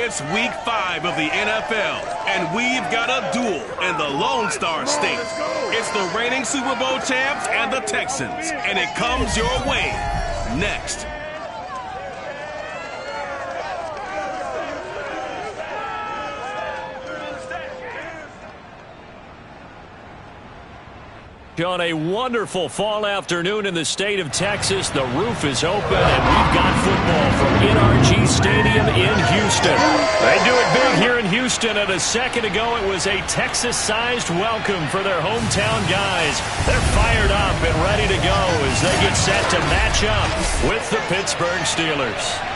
It's week 5 of the NFL, and we've got a duel in the Lone Star State. It's the reigning Super Bowl champs and the Texans, and it comes your way next. On a wonderful fall afternoon in the state of Texas, the roof is open, and we've got football from NRG Stadium in Houston. They do it big here in Houston, and a second ago it was a Texas-sized welcome for their hometown guys. They're fired up and ready to go as they get set to match up with the Pittsburgh Steelers.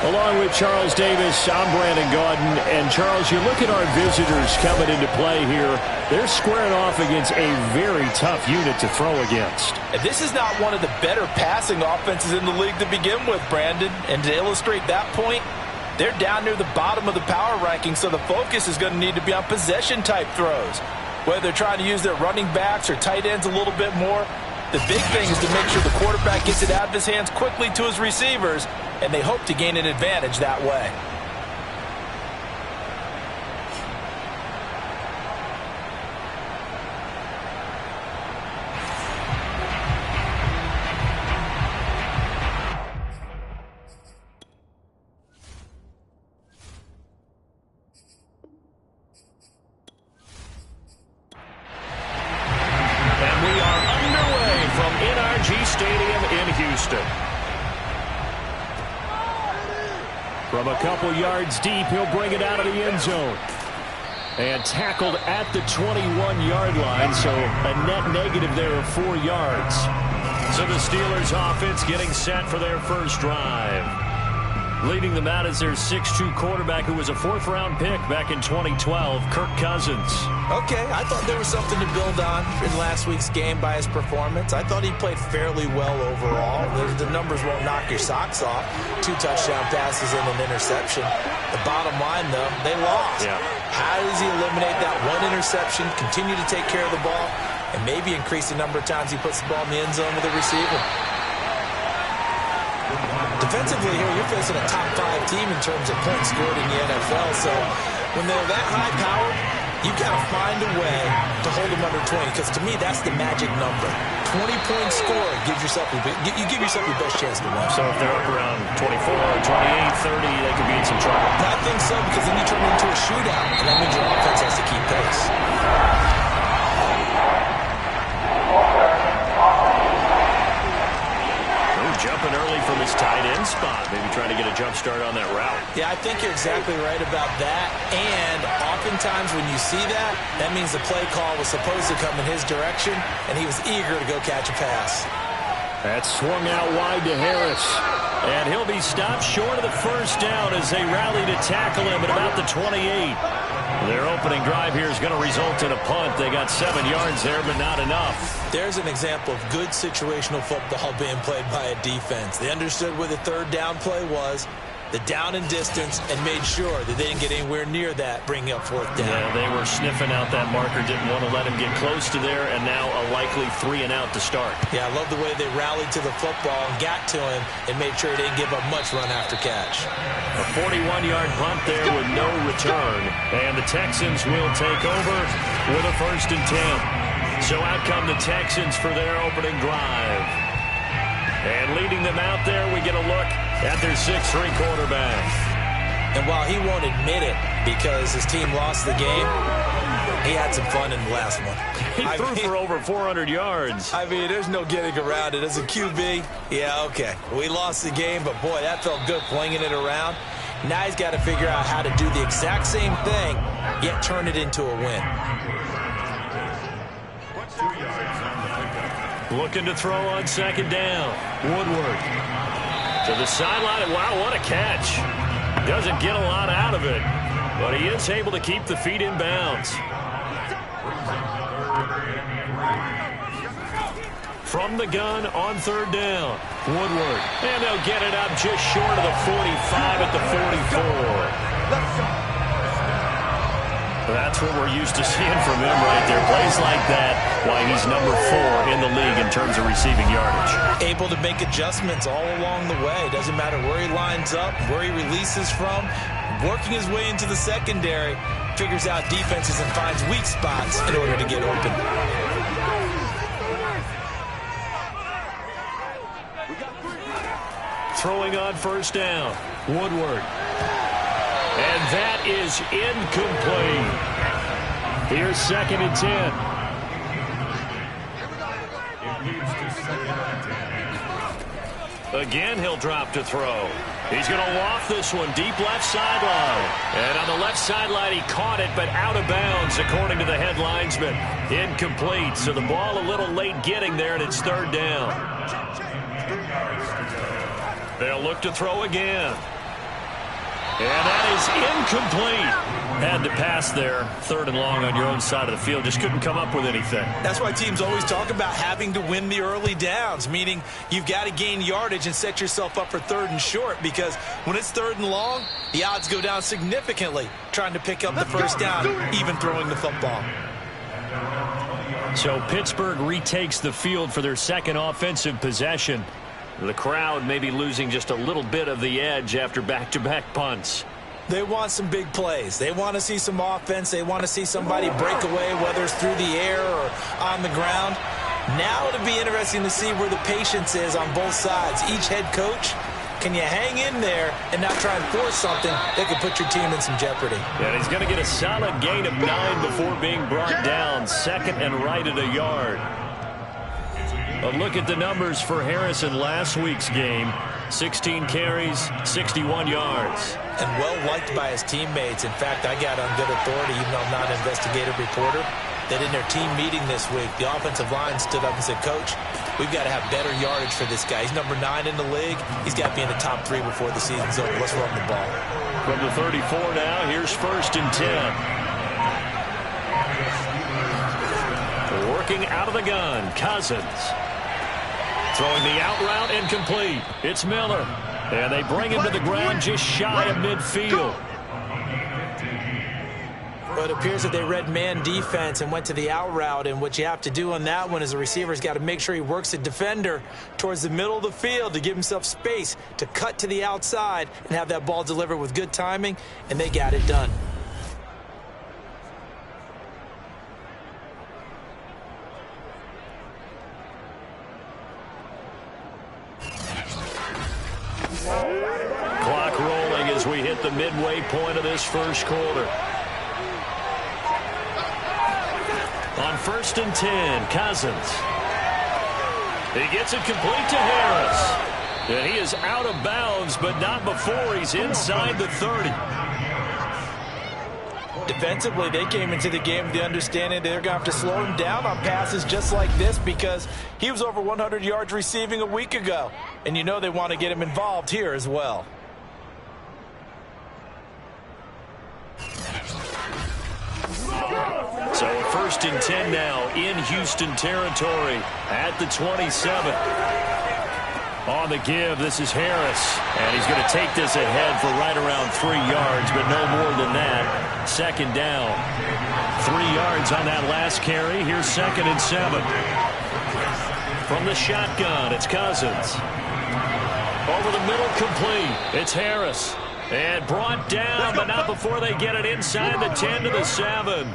Along with Charles Davis, I'm Brandon Gaudin. And, Charles, you look at our visitors coming into play here. They're squaring off against a very tough unit to throw against. And this is not one of the better passing offenses in the league to begin with, Brandon. And to illustrate that point, they're down near the bottom of the power ranking, so the focus is going to need to be on possession-type throws. Whether they're trying to use their running backs or tight ends a little bit more, the big thing is to make sure the quarterback gets it out of his hands quickly to his receivers, and they hope to gain an advantage that way. And we are underway from NRG Stadium in Houston. From a couple yards deep, he'll bring it out of the end zone. And tackled at the 21-yard line, so a net negative there of 4 yards. So the Steelers offense getting set for their first drive. Leading them out is their 6'2 quarterback who was a 4th-round pick back in 2012, Kirk Cousins. Okay, I thought there was something to build on in last week's game by his performance. I thought he played fairly well overall. The numbers won't knock your socks off. 2 touchdown passes and an interception. The bottom line, though, they lost. Yeah. How does he eliminate that one interception, continue to take care of the ball, and maybe increase the number of times he puts the ball in the end zone with a receiver? Defensively here, you're facing a top 5 team in terms of points scored in the NFL, so when they're that high-powered, you've got to find a way to hold them under 20, because to me, that's the magic number. 20-point score gives yourself you give yourself your best chance to win. So if they're up around 24, 28, 30, they could be in some trouble. I think so, because then you turn it into a shootout, and that means your offense has to keep pace. Jumping early from his tight end spot. Maybe trying to get a jump start on that route. Yeah, I think you're exactly right about that. And oftentimes when you see that, that means the play call was supposed to come in his direction, and he was eager to go catch a pass. That's swung out wide to Harris. And he'll be stopped short of the first down as they rally to tackle him at about the 28. Their opening drive here is going to result in a punt. They got 7 yards there, but not enough. There's an example of good situational football being played by a defense. They understood where the 3rd down play was, the down and distance, and made sure that they didn't get anywhere near that, bringing up 4th down. Yeah, they were sniffing out that marker, didn't want to let him get close to there, and now a likely 3 and out to start. Yeah, I love the way they rallied to the football and got to him and made sure he didn't give up much run after catch. A 41-yard punt there with no return, and the Texans will take over with a 1st and 10. So out come the Texans for their opening drive. And leading them out there, we get a look at their 6'3 quarterback. And while he won't admit it because his team lost the game, he had some fun in the last one. He threw for over 400 yards. I mean, there's no getting around it. As a QB, yeah, okay. We lost the game, but boy, that felt good flinging it around. Now he's got to figure out how to do the exact same thing, yet turn it into a win. Looking to throw on 2nd down. Woodward to the sideline. Wow, what a catch. Doesn't get a lot out of it, but he is able to keep the feet in bounds. From the gun on 3rd down. Woodward. And they'll get it up just short of the 45 at the 44. That's what we're used to seeing from him right there. Plays like that, why he's number 4 in the league in terms of receiving yardage. Able to make adjustments all along the way. Doesn't matter where he lines up, where he releases from. Working his way into the secondary, figures out defenses and finds weak spots in order to get open. Throwing on first down, Woodward. And that is incomplete. Here's 2nd and 10. Again, he'll drop to throw. He's going to loft this one deep left sideline. And on the left sideline, he caught it, but out of bounds, according to the head linesman. Incomplete, so the ball a little late getting there, and it's 3rd down. They'll look to throw again. And that is incomplete. Had to pass there. 3rd and long on your own side of the field. Just couldn't come up with anything. That's why teams always talk about having to win the early downs, meaning you've got to gain yardage and set yourself up for 3rd and short, because when it's 3rd and long, the odds go down significantly trying to pick up the first down, even throwing the football. So Pittsburgh retakes the field for their 2nd offensive possession. The crowd may be losing just a little bit of the edge after back-to-back punts. They want some big plays. They want to see some offense. They want to see somebody break away, whether it's through the air or on the ground. Now it'll be interesting to see where the patience is on both sides. Each head coach, can you hang in there and not try and force something that could put your team in some jeopardy? And he's going to get a solid gain of 9 before being brought down. 2nd and right at a yard. A look at the numbers for Harris in last week's game. 16 carries, 61 yards. And well-liked by his teammates. In fact, I got on good authority, even though I'm not an investigative reporter, that in their team meeting this week, the offensive line stood up and said, Coach, we've got to have better yardage for this guy. He's number 9 in the league. He's got to be in the top 3 before the season's over. Let's run the ball. From the 34 now, here's 1st and 10. Working out of the gun, Cousins. Throwing the out route incomplete. It's Miller. And they bring him to the ground just shy of midfield. Well, it appears that they read man defense and went to the out route. And what you have to do on that one is the receiver's got to make sure he works the defender towards the middle of the field to give himself space to cut to the outside and have that ball delivered with good timing. And they got it done. Clock rolling as we hit the midway point of this first quarter. On 1st and 10, Cousins. He gets it complete to Harris. And he is out of bounds, but not before he's inside the 30. Defensively, they came into the game with the understanding they're going to have to slow him down on passes just like this, because he was over 100 yards receiving a week ago. And you know they want to get him involved here as well. So 1st and 10 now in Houston territory at the 27. On the give, this is Harris. And he's going to take this ahead for right around 3 yards, but no more than that. 2nd down. 3 yards on that last carry. Here's 2nd and 7. From the shotgun, it's Cousins. Over the middle, complete. It's Harris. And brought down, but not before they get it inside the 10 to the 7.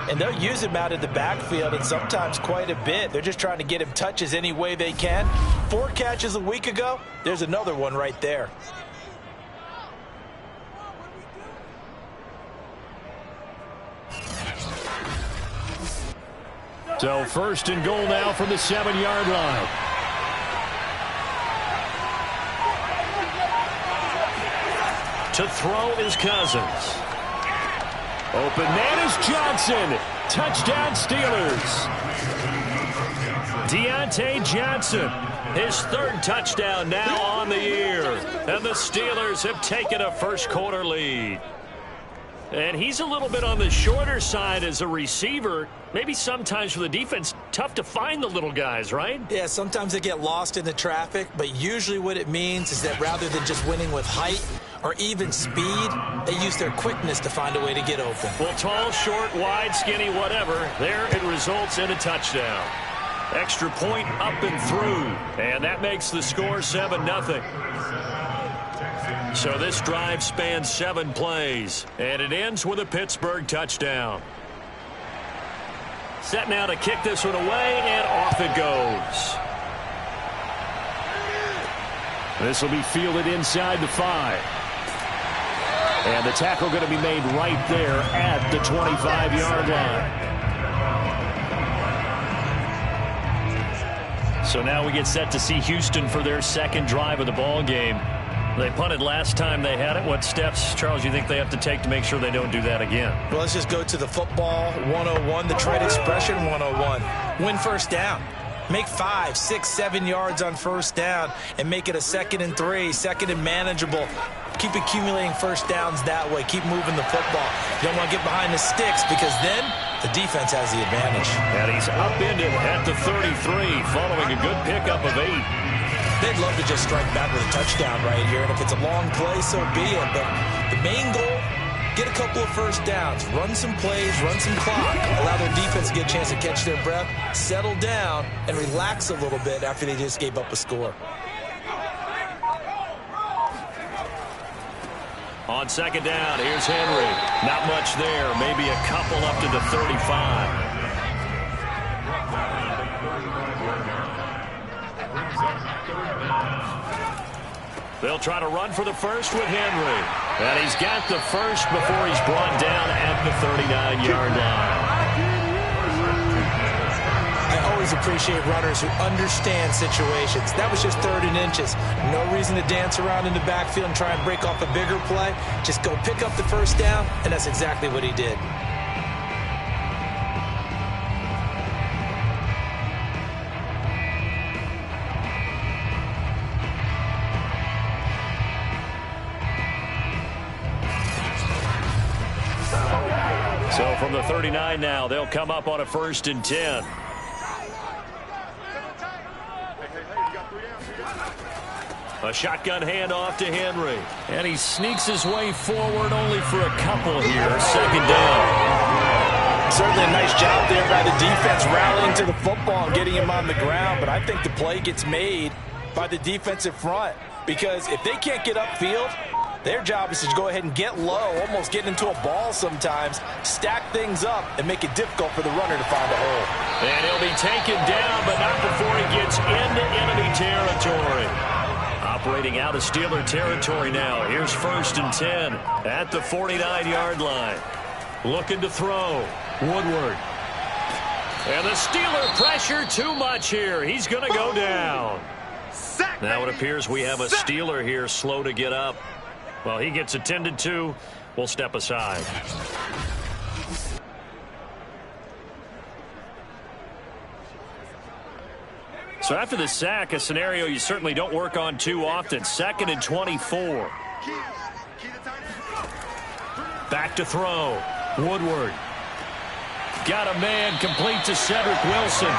And they'll use him out of the backfield, and sometimes quite a bit. They're just trying to get him touches any way they can. 4 catches a week ago. There's another one right there. So 1st and goal now from the 7-yard line. To throw is Cousins. Open man is Johnson. Touchdown Steelers. Deontay Johnson. His 3rd touchdown now on the year. And the Steelers have taken a first quarter lead. And he's a little bit on the shorter side as a receiver. Maybe sometimes for the defense, tough to find the little guys, right? Yeah, sometimes they get lost in the traffic, but usually what it means is that rather than just winning with height or even speed, they use their quickness to find a way to get open. Well, tall, short, wide, skinny, whatever, there it results in a touchdown. Extra point up and through, and that makes the score 7-0. So this drive spans 7 plays, and it ends with a Pittsburgh touchdown. Set now to kick this one away, and off it goes. This will be fielded inside the 5. And the tackle going to be made right there at the 25-yard line. So now we get set to see Houston for their second drive of the ball game. They punted last time they had it. What steps, Charles, you think they have to take to make sure they don't do that again? Well, let's just go to the football 101, the trade expression 101. Win first down. Make 5, 6, 7 yards on first down and make it a 2nd and 3, 2nd and manageable. Keep accumulating first downs that way. Keep moving the football. You don't want to get behind the sticks because then the defense has the advantage. And he's upended at the 33 following a good pickup of 8. They'd love to just strike back with a touchdown right here, and if it's a long play, so be it. But the main goal, get a couple of first downs, run some plays, run some clock, allow their defense to get a chance to catch their breath, settle down, and relax a little bit after they just gave up a score. On second down, here's Henry. Not much there, maybe a couple up to the 35. They'll try to run for the first with Henry. And he's got the first before he's brought down at the 39-yard line. I always appreciate runners who understand situations. That was just 3rd and inches. No reason to dance around in the backfield and try and break off a bigger play. Just go pick up the first down, and that's exactly what he did. So from the 39 now, they'll come up on a 1st and 10. A shotgun handoff to Henry. And he sneaks his way forward only for a couple here. 2nd down. Certainly a nice job there by the defense rallying to the football and getting him on the ground. But I think the play gets made by the defensive front. Because if they can't get upfield, their job is to go ahead and get low, almost get into a ball sometimes, stack things up, and make it difficult for the runner to find a hole. And he'll be taken down, but not before he gets into enemy territory. Operating out of Steeler territory now. Here's 1st and 10 at the 49-yard line. Looking to throw. Woodward. And the Steeler pressure too much here. He's going to go down. Now it appears we have a Steeler here slow to get up. Well, he gets attended to. We'll step aside. So after the sack, a scenario you certainly don't work on too often. 2nd and 24. Back to throw. Woodward. Got a man complete to Cedric Wilson.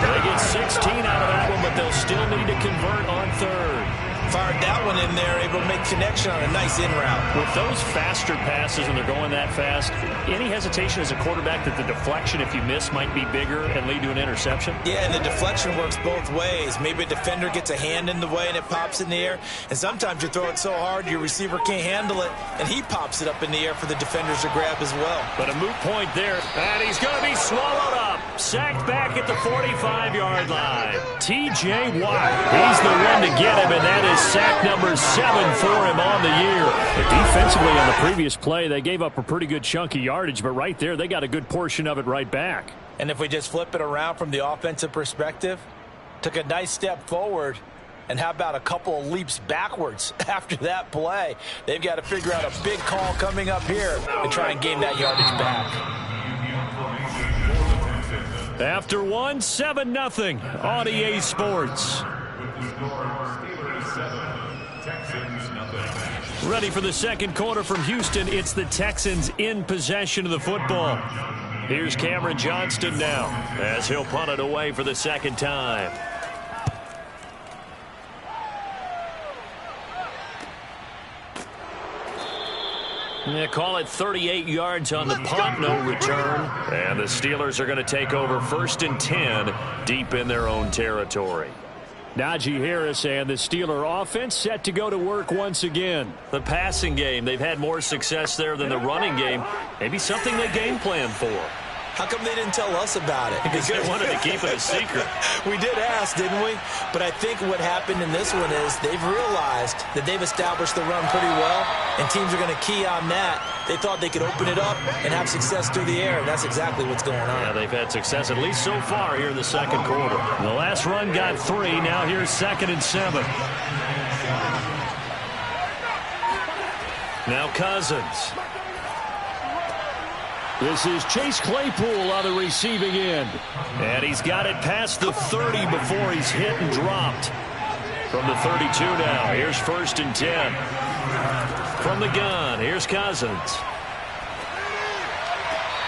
They get 16 out of that one, but they'll still need to convert on 3rd. Fired that one in there, able to make connection on a nice in route. With those faster passes and they're going that fast, any hesitation as a quarterback that the deflection, if you miss, might be bigger and lead to an interception? Yeah, and the deflection works both ways. Maybe a defender gets a hand in the way and it pops in the air. And sometimes you throw it so hard your receiver can't handle it, and he pops it up in the air for the defenders to grab as well. But a moot point there. And he's going to be swallowed up. Sacked back at the 45-yard line. T.J. Watt. He's the one to get him, and that is sack number 7 for him on the year. But defensively on the previous play, they gave up a pretty good chunk of yardage, but right there, they got a good portion of it right back. And if we just flip it around from the offensive perspective, took a nice step forward, and how about a couple of leaps backwards after that play? They've got to figure out a big call coming up here and try and gain that yardage back. After one, 7-0 on EA Sports. Ready for the second quarter from Houston. It's the Texans in possession of the football. Here's Cameron Johnston now as he'll punt it away for the second time. They call it 38 yards on the punt, no return. And the Steelers are going to take over 1st and 10 deep in their own territory. Najee Harris and the Steeler offense set to go to work once again. The passing game, they've had more success there than the running game. Maybe something they game plan for. How come they didn't tell us about it? Because they wanted to keep it a secret. We did ask, didn't we? But I think what happened in this one is they've realized that they've established the run pretty well, and teams are going to key on that. They thought they could open it up and have success through the air, and that's exactly what's going on. Yeah, they've had success at least so far here in the second quarter. The last run got 3. Now here's 2nd and 7. Now Cousins. This is Chase Claypool on the receiving end. And he's got it past the 30 before he's hit and dropped. From the 32 now, here's 1st and 10. From the gun, here's Cousins.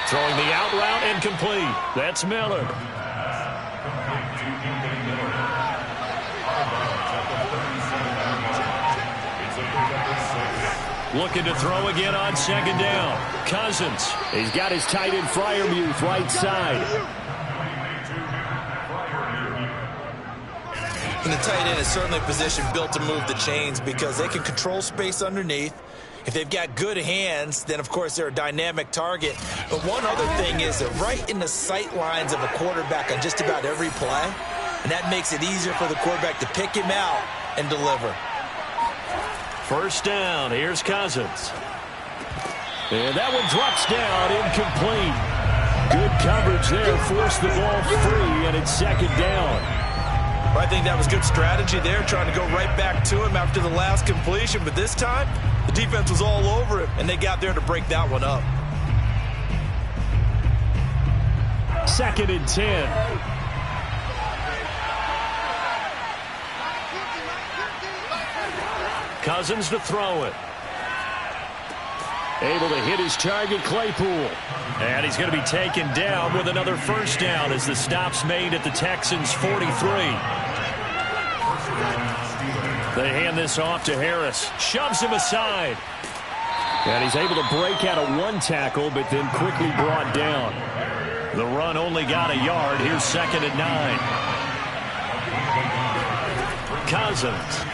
Throwing the out route and complete. That's Miller. Looking to throw again on 2nd down. Cousins. He's got his tight end Freiermuth right side. And the tight end is certainly a position built to move the chains because they can control space underneath. If they've got good hands, then, of course, they're a dynamic target. But one other thing is they're right in the sight lines of a quarterback on just about every play. And that makes it easier for the quarterback to pick him out and deliver. 1st down. Here's Cousins. And that one drops down, incomplete. Good coverage there. Forced the ball free, and it's 2nd down. Well, I think that was good strategy there, trying to go right back to him after the last completion. But this time, the defense was all over him, and they got there to break that one up. 2nd and 10. Cousins to throw it. Able to hit his target, Claypool. And he's going to be taken down with another 1st down as the stop's made at the Texans' 43. They hand this off to Harris. Shoves him aside. And he's able to break out of 1 tackle, but then quickly brought down. The run only got a yard. Here's 2nd and 9. Cousins.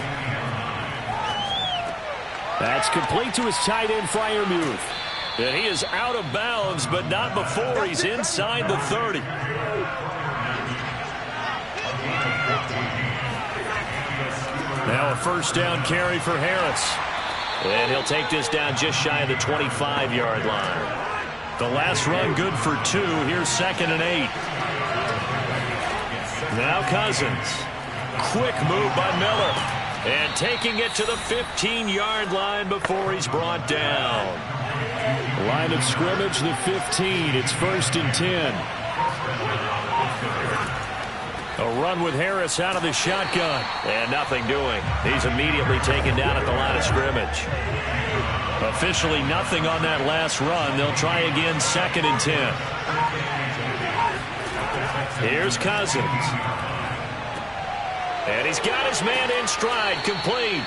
That's complete to his tight end, Freiermuth. And he is out of bounds, but not before he's inside the 30. Now a 1st down carry for Harris. And he'll take this down just shy of the 25-yard line. The last run good for 2. Here's 2nd and 8. Now Cousins. Quick move by Miller. And taking it to the 15-yard line before he's brought down. Line of scrimmage, the 15. It's 1st and 10. A run with Harris out of the shotgun. And nothing doing. He's immediately taken down at the line of scrimmage. Officially nothing on that last run. They'll try again 2nd and 10. Here's Cousins. And he's got his man in stride, complete.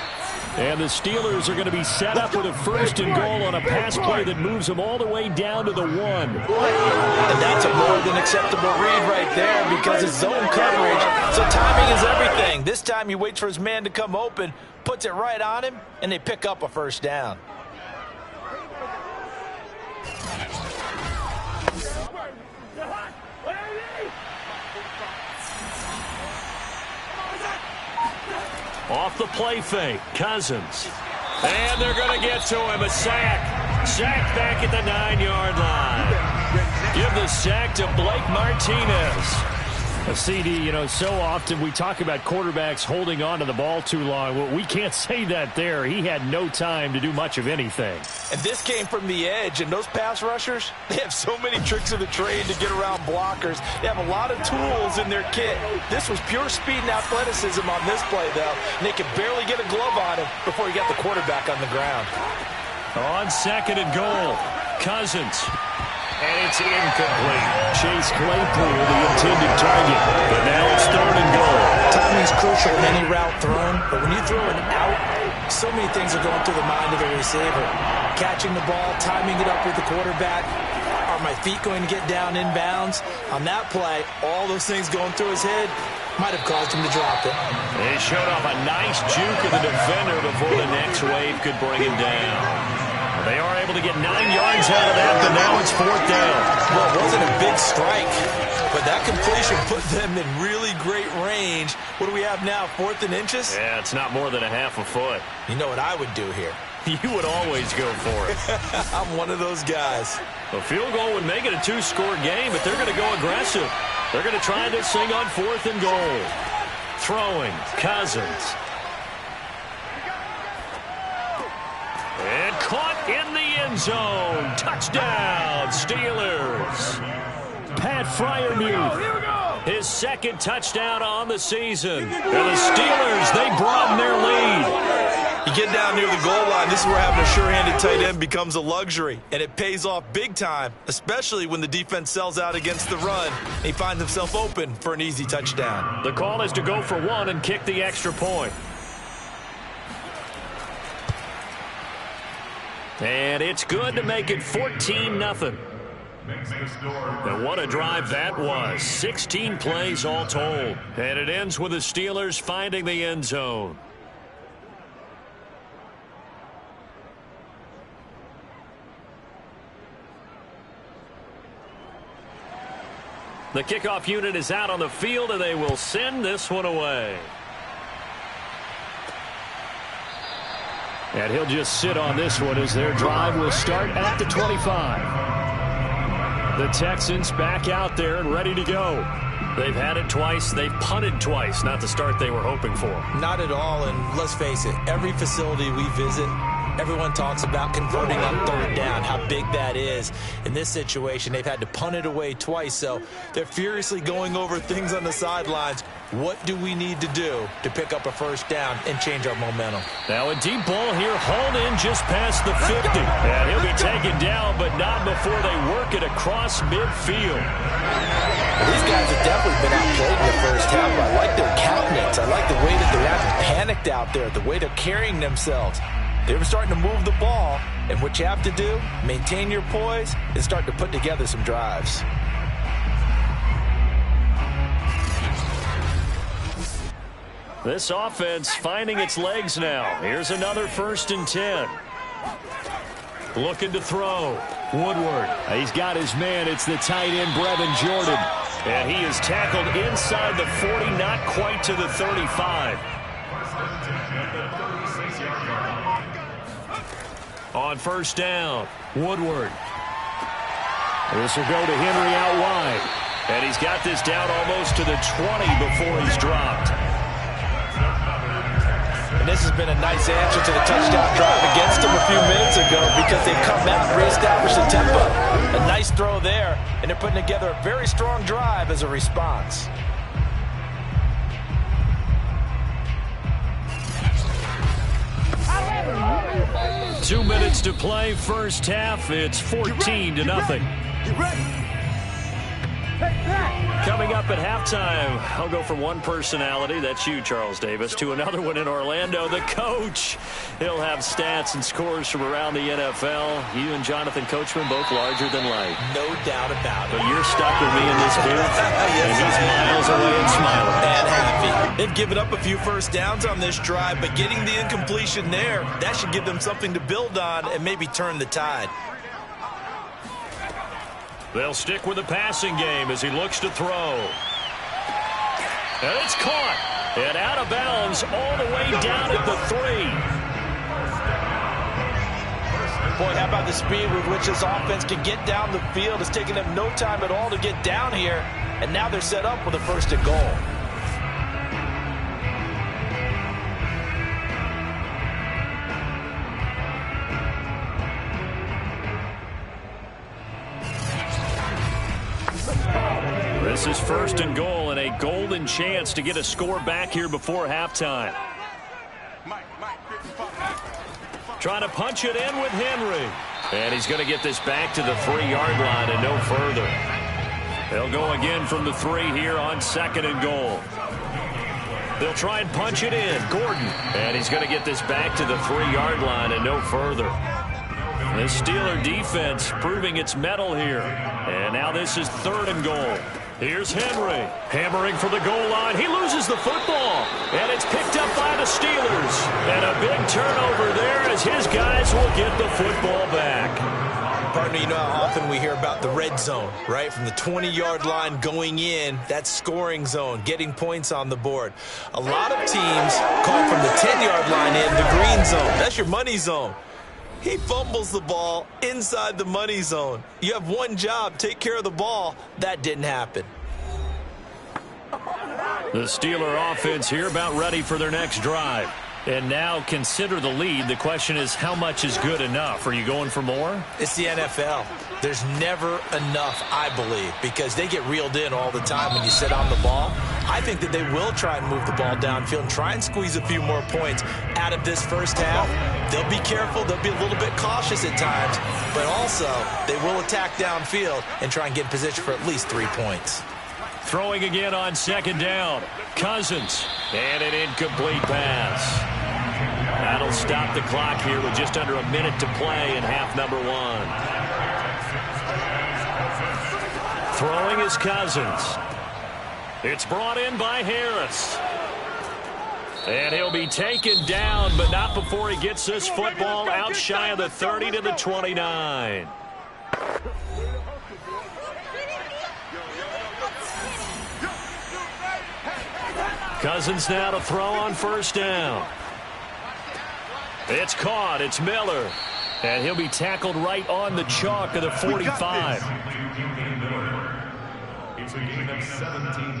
And the Steelers are going to be set up with a 1st and goal on a pass play that moves them all the way down to the 1. And that's a more than acceptable read right there because it's zone coverage. So timing is everything. This time he waits for his man to come open, puts it right on him, and they pick up a 1st down. Off the play fake, Cousins. And they're going to get to him, a sack. Sack back at the 9-yard line. Give the sack to Blake Martinez. CD, so often we talk about quarterbacks holding on to the ball too long. Well, we can't say that there. He had no time to do much of anything. And this came from the edge, and those pass rushers, they have so many tricks of the trade to get around blockers. They have a lot of tools in their kit. This was pure speed and athleticism on this play, though, and they could barely get a glove on him before he got the quarterback on the ground. On 2nd and goal, Cousins. And it's incomplete. Chase Claypool, the intended target. But now it's 3rd and goal. Timing's crucial in any route thrown, but when you throw an out, so many things are going through the mind of the receiver. Catching the ball, timing it up with the quarterback. Are my feet going to get down inbounds? On that play, all those things going through his head might have caused him to drop it. They showed off a nice juke of the defender before the next wave could bring him down. They are able to get 9 yards out of that, but now it's 4th down. Well, it wasn't a big strike, but that completion put them in really great range. What do we have now, 4th and inches? Yeah, it's not more than a half a foot. You know what I would do here? You would always go for it. I'm one of those guys. A field goal would make it a 2-score game, but they're going to go aggressive. They're going to try this thing on 4th and goal. Throwing, Cousins. And caught in the end zone. Touchdown, Steelers. Pat Freiermuth, his 2nd touchdown on the season. And the Steelers, they broaden their lead. You get down near the goal line, this is where having a sure-handed tight end becomes a luxury. And it pays off big time, especially when the defense sells out against the run. He finds himself open for an easy touchdown. The call is to go for 1 and kick the extra point. And it's good to make it 14-0. And what a drive that was. 16 plays all told. And it ends with the Steelers finding the end zone. The kickoff unit is out on the field, and they will send this one away. And he'll just sit on this one as their drive will start at the 25. The Texans back out there and ready to go. They've had it twice. They've punted twice. Not the start they were hoping for. Not at all, and let's face it, every facility we visit, everyone talks about converting on 3rd down, how big that is. In this situation, they've had to punt it away twice, so they're furiously going over things on the sidelines. What do we need to do to pick up a 1st down and change our momentum? Now a deep ball here, hauled in just past the 50. And he'll be taken down, but not before they work it across midfield. Well, these guys have definitely been outplayed in the first half. I like their countenance. I like the way that they're acting panicked out there, the way they're carrying themselves. They were starting to move the ball, and what you have to do, maintain your poise, and start to put together some drives. This offense finding its legs now. Here's another 1st and 10. Looking to throw. Woodward. He's got his man. It's the tight end, Brevin Jordan. And he is tackled inside the 40, not quite to the 35. On 1st down, Woodward. This will go to Henry out wide. And he's got this down almost to the 20 before he's dropped. And this has been a nice answer to the touchdown drive against them a few minutes ago because they've come out and reestablished the tempo. A nice throw there, and they're putting together a very strong drive as a response. Two minutes to play, first half. It's 14-0. Coming up at halftime, I'll go from one personality, that's you, Charles Davis, to another one in Orlando, the coach. He'll have stats and scores from around the NFL. You and Jonathan Coachman, both larger than life. No doubt about it. But you're stuck with me in this booth, and he's miles away and smiling. And happy. They've given up a few first downs on this drive, but getting the incompletion there, that should give them something to build on and maybe turn the tide. They'll stick with the passing game as he looks to throw. And it's caught. And out of bounds all the way down at the 3. Boy, how about the speed with which this offense can get down the field? It's taking them no time at all to get down here. and now they're set up with a 1st and goal. This is 1st and goal and a golden chance to get a score back here before halftime. Trying to punch it in with Henry. And he's going to get this back to the 3-yard line and no further. They'll go again from the 3 here on 2nd and goal. They'll try and punch it in. Gordon. And he's going to get this back to the 3-yard line and no further. The Steeler defense proving its mettle here. And now this is 3rd and goal. Here's Henry, hammering for the goal line. He loses the football, and it's picked up by the Steelers. And a big turnover there as his guys will get the football back. Partner, you know how often we hear about the red zone, right? From the 20-yard line going in, that scoring zone, getting points on the board. A lot of teams call from the 10-yard line in the green zone. That's your money zone. He fumbles the ball inside the money zone. You have one job, take care of the ball. That didn't happen. The Steeler offense here about ready for their next drive. And now consider the lead. The question is, how much is good enough? Are you going for more? It's the NFL. There's never enough, I believe, because they get reeled in all the time when you sit on the ball. I think that they will try and move the ball downfield and try and squeeze a few more points out of this first half. They'll be careful. They'll be a little bit cautious at times, but also they will attack downfield and try and get in position for at least 3 points. Throwing again on 2nd down. Cousins. And an incomplete pass. That'll stop the clock here with just under a minute to play in half number 1. Throwing is Cousins. It's brought in by Harris. And he'll be taken down, but not before he gets this football out shy of the 30 to the 29. Cousins now to throw on 1st down. It's caught. It's Miller. And he'll be tackled right on the chalk of the 45.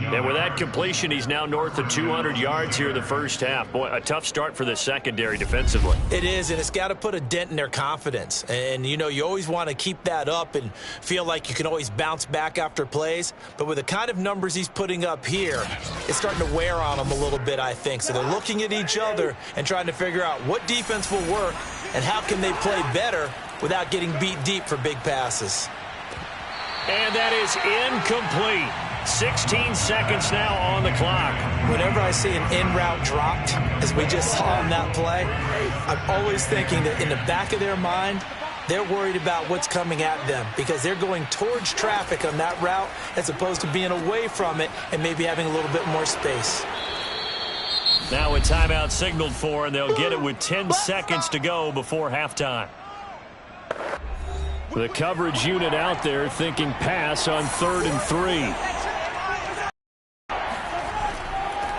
And with that completion, he's now north of 200 yards here in the first half. Boy, a tough start for the secondary defensively. It is, and it's got to put a dent in their confidence. And, you know, you always want to keep that up and feel like you can always bounce back after plays. But with the kind of numbers he's putting up here, it's starting to wear on them a little bit, I think. So they're looking at each other and trying to figure out what defense will work and how can they play better without getting beat deep for big passes. And that is incomplete. 16 seconds now on the clock. Whenever I see an in-route dropped, as we just saw on that play, I'm always thinking that in the back of their mind, they're worried about what's coming at them because they're going towards traffic on that route as opposed to being away from it and maybe having a little bit more space. Now a timeout signaled for, and they'll get it with 10 seconds to go before halftime. The coverage unit out there thinking pass on 3rd and 3.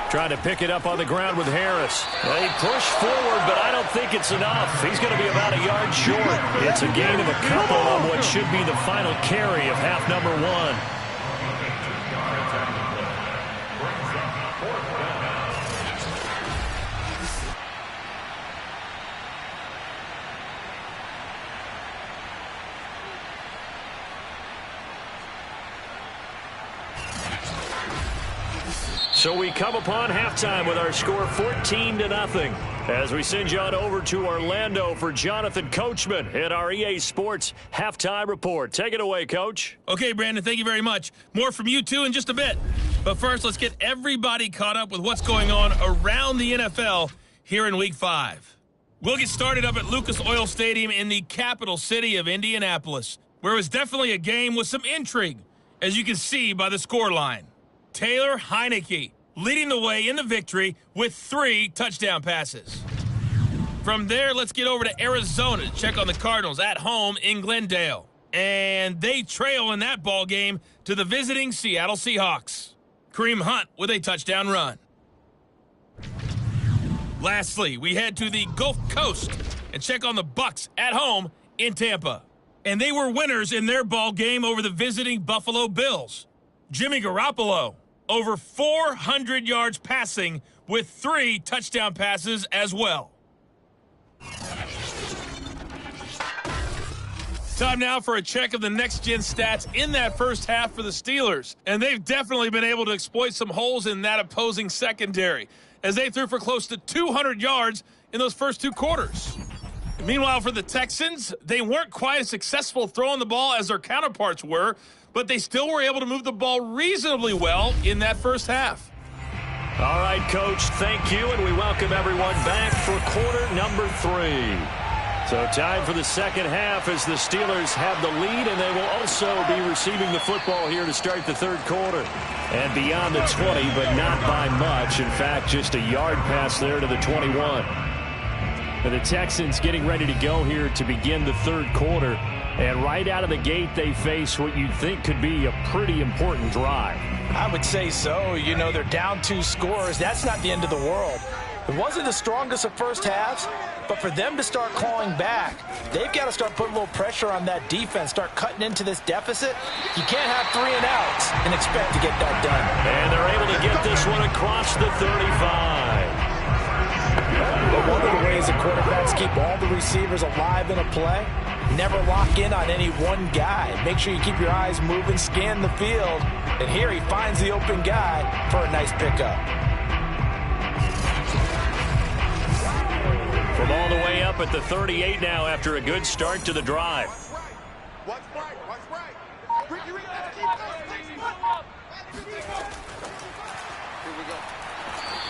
Trying to pick it up on the ground with Harris. They push forward, but I don't think it's enough. He's going to be about a yard short. It's a gain of a couple on what should be the final carry of half number 1. So we come upon halftime with our score 14-0 as we send you on over to Orlando for Jonathan Coachman at our EA Sports Halftime Report. Take it away, Coach. Okay, Brandon, thank you very much. More from you, too, in just a bit. But first, let's get everybody caught up with what's going on around the NFL here in Week 5. We'll get started up at Lucas Oil Stadium in the capital city of Indianapolis, where it was definitely a game with some intrigue, as you can see by the scoreline. Taylor Heinicke leading the way in the victory with 3 touchdown passes. From there, let's get over to Arizona to check on the Cardinals at home in Glendale. And they trail in that ball game to the visiting Seattle Seahawks. Kareem Hunt with a touchdown run. Lastly, we head to the Gulf Coast and check on the Bucs at home in Tampa. And they were winners in their ball game over the visiting Buffalo Bills. Jimmy Garoppolo, over 400 yards passing with 3 touchdown passes as well. Time now for a check of the next-gen stats in that first half for the Steelers. And they've definitely been able to exploit some holes in that opposing secondary, as they threw for close to 200 yards in those first 2 quarters. Meanwhile, for the Texans, they weren't quite as successful throwing the ball as their counterparts were, but they still were able to move the ball reasonably well in that first half. All right, Coach, thank you, and we welcome everyone back for quarter number 3. So time for the second half as the Steelers have the lead, and they will also be receiving the football here to start the third quarter. And beyond the 20, but not by much. In fact, just a yard pass there to the 21. And the Texans getting ready to go here to begin the third quarter. And right out of the gate, they face what you'd think could be a pretty important drive. I would say so. You know, they're down 2 scores. That's not the end of the world. It wasn't the strongest of first halves, but for them to start clawing back, they've got to start putting a little pressure on that defense, start cutting into this deficit. You can't have 3 and outs and expect to get that done. And they're able to get this one across the 35. But one of the ways that quarterbacks keep all the receivers alive in a play, never lock in on any one guy. Make sure you keep your eyes moving, scan the field, and here he finds the open guy for a nice pickup. From all the way up at the 38 now after a good start to the drive.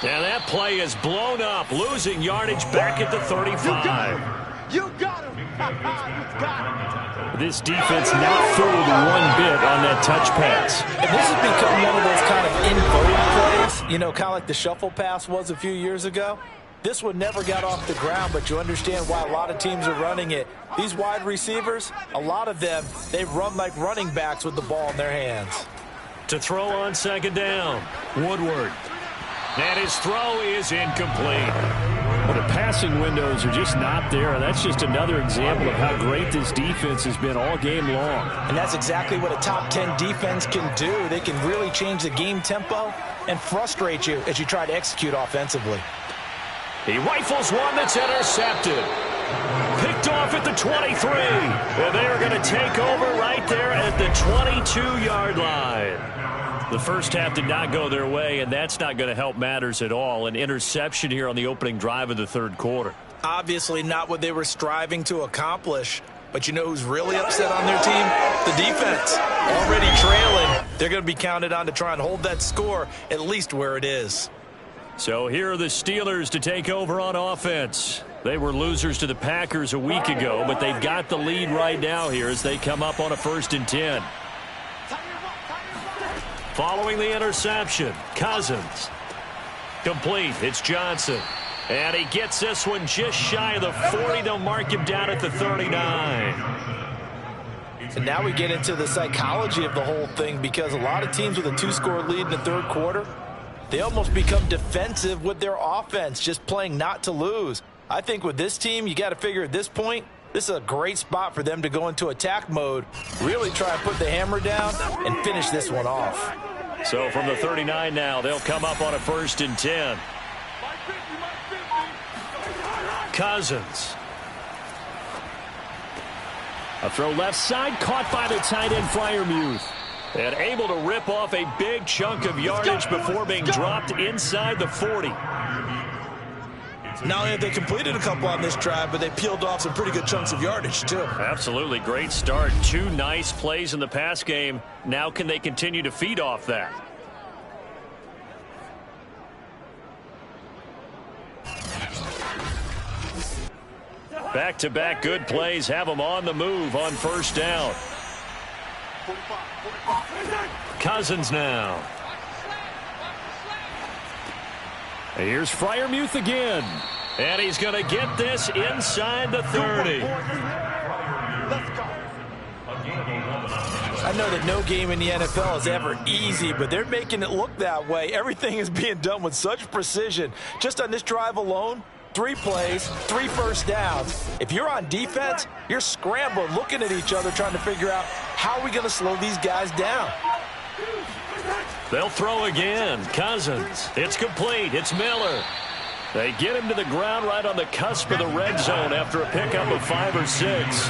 Now that play is blown up, losing yardage back at the 35. You got him. You got him. This defense not fooled one bit on that touch pass. And this has become one of those kind of in-vogue plays, you know, kind of like the shuffle pass was a few years ago. This one never got off the ground, but you understand why a lot of teams are running it. These wide receivers, a lot of them, they run like running backs with the ball in their hands. To throw on second down, Woodward. And his throw is incomplete. Well, the passing windows are just not there. That's just another example of how great this defense has been all game long. And that's exactly what a top 10 defense can do. They can really change the game tempo and frustrate you as you try to execute offensively. He rifles one that's intercepted. Picked off at the 23. And they are going to take over right there at the 22-yard line. The first half did not go their way, and that's not going to help matters at all. An interception here on the opening drive of the third quarter. Obviously not what they were striving to accomplish. But you know who's really upset on their team? The defense. Already trailing. They're going to be counted on to try and hold that score at least where it is. So here are the Steelers to take over on offense. They were losers to the Packers a week ago, but they've got the lead right now here as they come up on a 1st and 10. Following the interception, Cousins. Complete, it's Johnson. And he gets this one just shy of the 40. They'll mark him down at the 39. And now we get into the psychology of the whole thing, because a lot of teams with a 2-score lead in the third quarter, they almost become defensive with their offense, just playing not to lose. I think with this team, you got to figure at this point, this is a great spot for them to go into attack mode, really try and put the hammer down and finish this one off. So from the 39 now, they'll come up on a 1st and 10. Cousins. A throw left side, caught by the tight end Freiermuth. And able to rip off a big chunk of yardage before being dropped inside the 40. Not only have they completed a couple on this drive, but they peeled off some pretty good chunks of yardage, too. Absolutely. Great start. 2 nice plays in the pass game. Now can they continue to feed off that? Back-to-back good plays have them on the move on 1st down. Cousins now. Here's Freiermuth again. And he's going to get this inside the 30. I know that no game in the NFL is ever easy, but they're making it look that way. Everything is being done with such precision. Just on this drive alone, 3 plays, 3 first downs. If you're on defense, you're scrambling, looking at each other, trying to figure out how are we going to slow these guys down. They'll throw again. Cousins. It's complete. It's Miller. They get him to the ground right on the cusp of the red zone after a pickup of 5 or 6.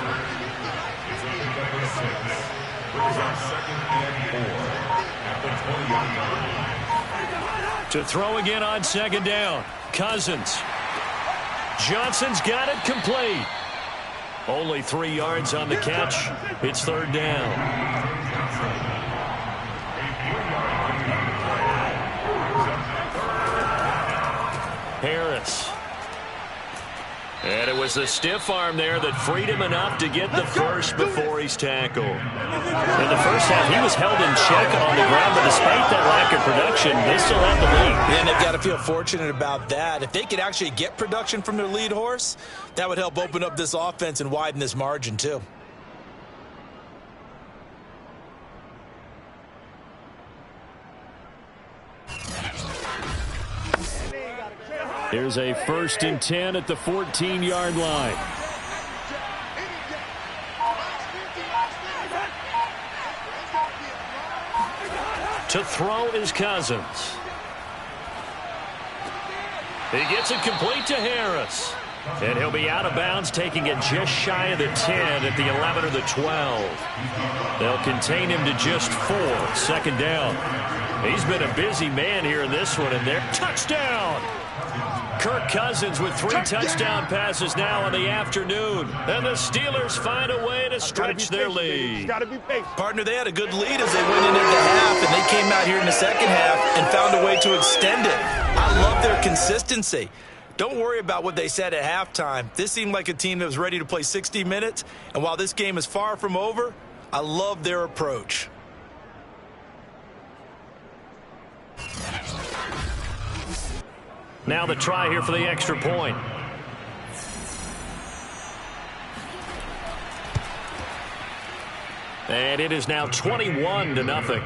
To throw again on second down. Cousins. Johnson's got it complete. Only 3 yards on the catch. It's third down. Harris. And it was the stiff arm there that freed him enough to get the first before he's tackled. In the first half, he was held in check on the ground, but despite that lack of production, they still have the lead. And they've got to feel fortunate about that. If they could actually get production from their lead horse, that would help open up this offense and widen this margin too. Here's a 1st and 10 at the 14-yard line. To throw is Cousins. He gets it complete to Harris. And he'll be out of bounds, taking it just shy of the 10 at the 11 or the 12. They'll contain him to just 4. 2nd down. He's been a busy man here in this one, and they're touchdown. Kirk Cousins with 3 touchdown passes now in the afternoon. And the Steelers find a way to stretch their lead. Partner, they had a good lead as they went into the half, and they came out here in the second half and found a way to extend it. I love their consistency. Don't worry about what they said at halftime. This seemed like a team that was ready to play 60 minutes, and while this game is far from over, I love their approach. Now the try here for the extra point. And it is now 21-0.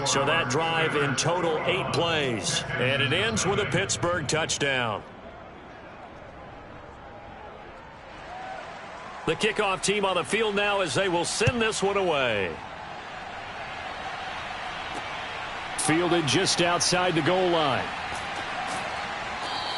So that drive in total 8 plays. And it ends with a Pittsburgh touchdown. The kickoff team on the field now as they will send this one away. Fielded just outside the goal line.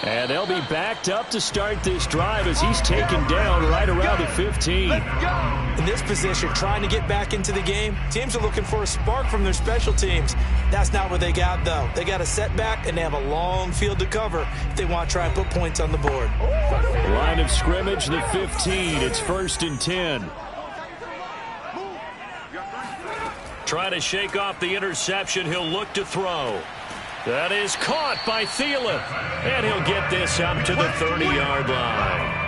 And they'll be backed up to start this drive as he's taken down right around the 15. In this position, trying to get back into the game, teams are looking for a spark from their special teams. That's not what they got, though. They got a setback, and they have a long field to cover if they want to try and put points on the board. Line of scrimmage, the 15. It's 1st and 10. Trying to shake off the interception. He'll look to throw. That is caught by Thielen. And he'll get this up to the 30-yard line.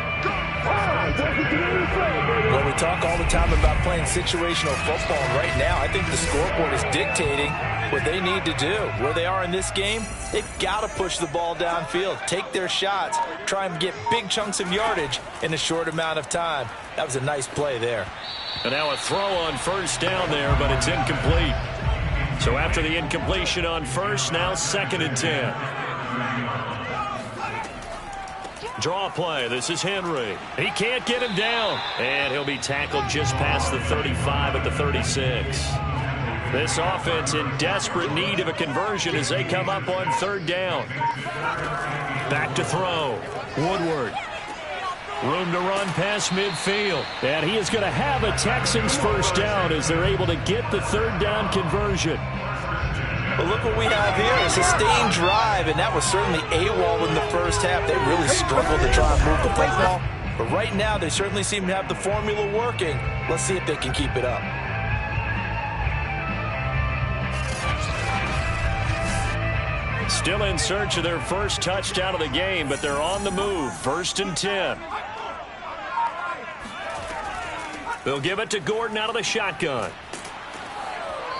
Well, we talk all the time about playing situational football, and right now I think the scoreboard is dictating what they need to do. Where they are in this game, they've got to push the ball downfield, take their shots, try and get big chunks of yardage in a short amount of time. That was a nice play there. And now a throw on 1st down there, but it's incomplete. So after the incompletion on 1st, now 2nd and 10. Draw play. This is Henry. He can't get him down. And he'll be tackled just past the 35 at the 36. This offense in desperate need of a conversion as they come up on 3rd down. Back to throw. Woodward. Room to run past midfield. And he is going to have a Texans 1st down as they're able to get the 3rd down conversion. But look what we have here, a sustained drive, and that was certainly AWOL in the first half. They really struggled to try and move the football. But right now, they certainly seem to have the formula working. Let's see if they can keep it up. Still in search of their first touchdown of the game, but they're on the move. 1st and 10. They'll give it to Gordon out of the shotgun.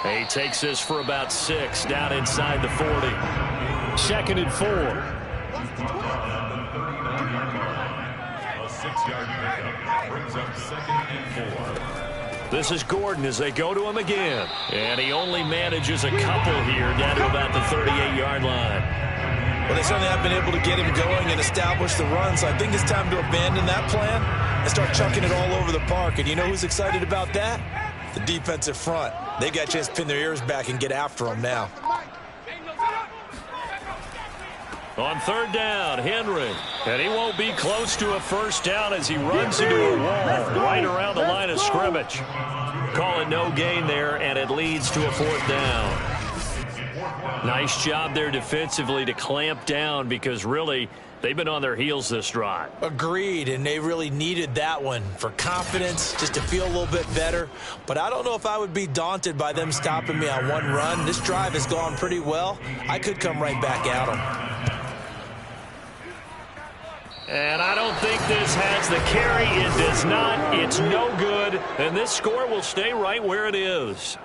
He takes this for about 6 down inside the 40. 2nd and 4. A 6-yard pickup brings up 2nd and 4. This is Gordon as they go to him again. And he only manages a couple here down to about the 38-yard line. Well, they certainly have been able to get him going and establish the run, so I think it's time to abandon that plan and start chucking it all over the park. And you know who's excited about that? The defensive front. They got a chance to pin their ears back and get after him now. On third down, Henry. And he won't be close to a first down as he runs into a wall right around the line of scrimmage. Call it no gain there, and it leads to a fourth down. Nice job there defensively to clamp down because really they've been on their heels this drive. Agreed, and they really needed that one for confidence, just to feel a little bit better. But I don't know if I would be daunted by them stopping me on one run. This drive has gone pretty well. I could come right back at them. And I don't think this has the carry. It does not. It's no good. And this score will stay right where it is.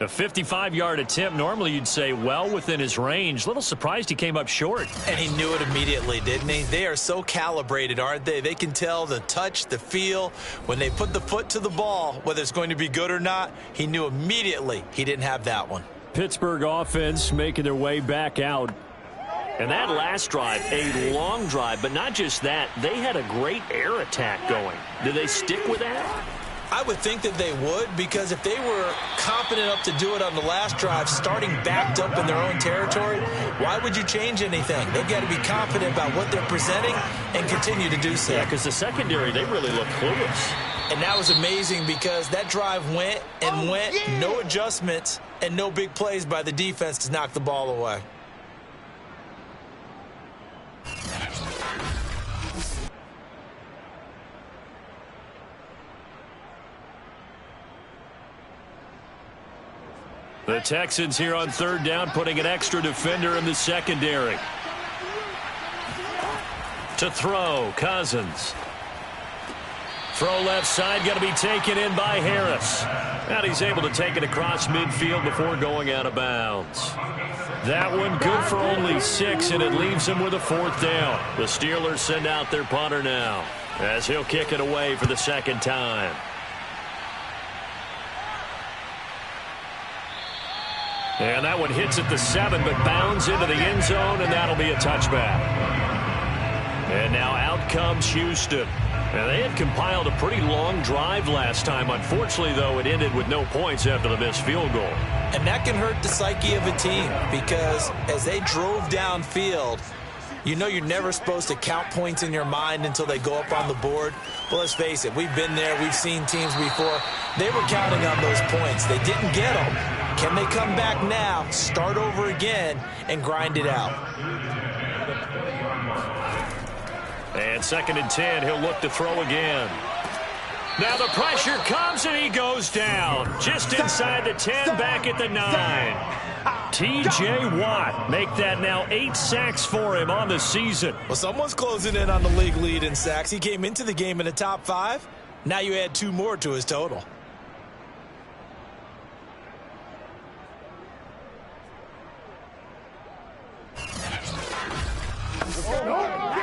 A 55-yard attempt, normally you'd say well within his range. Little surprised he came up short. And he knew it immediately, didn't he? They are so calibrated, aren't they? They can tell the touch, the feel. When they put the foot to the ball, whether it's going to be good or not, he knew immediately he didn't have that one. Pittsburgh offense making their way back out. And that last drive, a long drive, but not just that. They had a great air attack going. Did they stick with that? I would think that they would, because if they were confident enough to do it on the last drive, starting backed up in their own territory, why would you change anything? They've got to be confident about what they're presenting and continue to do so. Yeah, because the secondary, they really look clueless. And that was amazing because that drive went and went, no adjustments, and no big plays by the defense to knock the ball away. The Texans here on third down, putting an extra defender in the secondary. To throw, Cousins. Throw left side, going to be taken in by Harris. And he's able to take it across midfield before going out of bounds. That one good for only 6, and it leaves him with a fourth down. The Steelers send out their punter now, as he'll kick it away for the second time. And that one hits at the 7, but bounds into the end zone, and that'll be a touchback. And now out comes Houston. And they had compiled a pretty long drive last time. Unfortunately, though, it ended with no points after the missed field goal. And that can hurt the psyche of a team, because as they drove downfield, you know you're never supposed to count points in your mind until they go up on the board. Well, let's face it, we've been there. We've seen teams before. They were counting on those points. They didn't get them. Can they come back now, start over again, and grind it out? And 2nd and 10, he'll look to throw again. Now the pressure comes, and he goes down. Just inside the 10, back at the 9. T.J. Watt make that now 8 sacks for him on the season. Well, someone's closing in on the league lead in sacks. He came into the game in the top 5. Now you add 2 more to his total.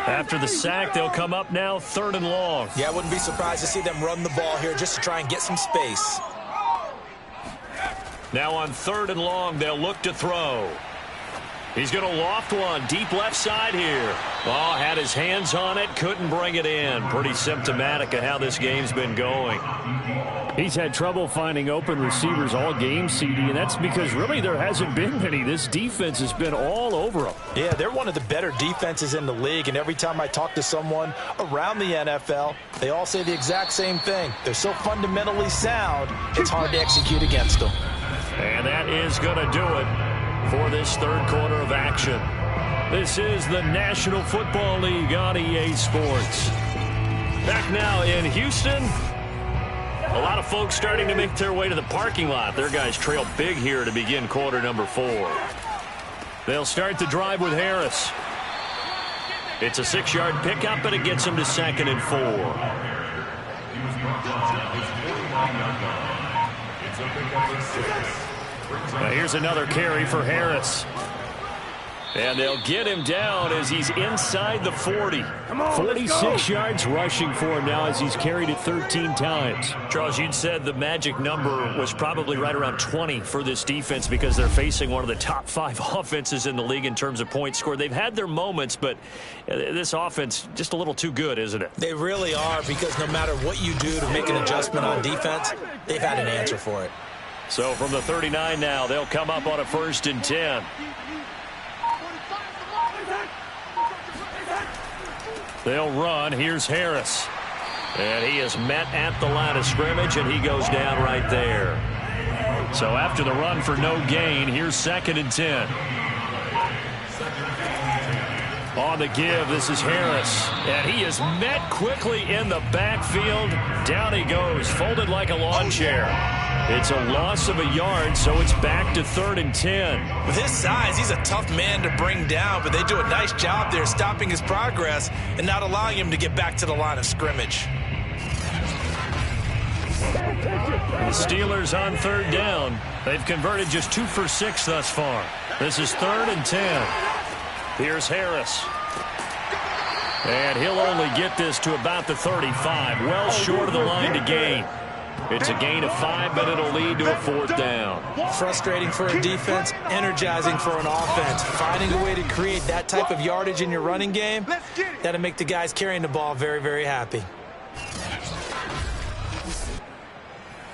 After the sack, they'll come up now 3rd and long. Yeah, I wouldn't be surprised to see them run the ball here just to try and get some space. Now on 3rd and long, they'll look to throw. He's going to loft one deep left side here. Oh, had his hands on it, couldn't bring it in. Pretty symptomatic of how this game's been going. He's had trouble finding open receivers all game, CD, and that's because really there hasn't been many. This defense has been all over him. Yeah, they're one of the better defenses in the league, and every time I talk to someone around the NFL, they all say the exact same thing. They're so fundamentally sound, it's hard to execute against them. And that is going to do it for this 3rd quarter of action. This is the National Football League on EA Sports. Back now in Houston. A lot of folks starting to make their way to the parking lot. Their guys trail big here to begin quarter number 4. They'll start the drive with Harris. It's a 6-yard pickup, but it gets him to 2nd and 4. Now here's another carry for Harris. And they'll get him down as he's inside the 40. 46 yards rushing for him now as he's carried it 13 times. Charles, you'd said the magic number was probably right around 20 for this defense because they're facing one of the top 5 offenses in the league in terms of points scored. They've had their moments, but this offense just a little too good, isn't it? They really are, because no matter what you do to make an adjustment on defense, they've had an answer for it. So from the 39 now, they'll come up on a 1st and 10. They'll run. Here's Harris. And he is met at the line of scrimmage, and he goes down right there. So after the run for no gain, here's 2nd and 10. On the give, this is Harris. And he is met quickly in the backfield. Down he goes, folded like a lawn chair. It's a loss of a yard, so it's back to 3rd and 10. With his size, he's a tough man to bring down, but they do a nice job there stopping his progress and not allowing him to get back to the line of scrimmage. The Steelers on 3rd down. They've converted just 2 for 6 thus far. This is 3rd and 10. Here's Harris. And he'll only get this to about the 35, well short of the line to gain. It's a gain of 5, but it'll lead to a 4th down. Frustrating for a defense, energizing for an offense. Finding a way to create that type of yardage in your running game, that'll make the guys carrying the ball very, very happy.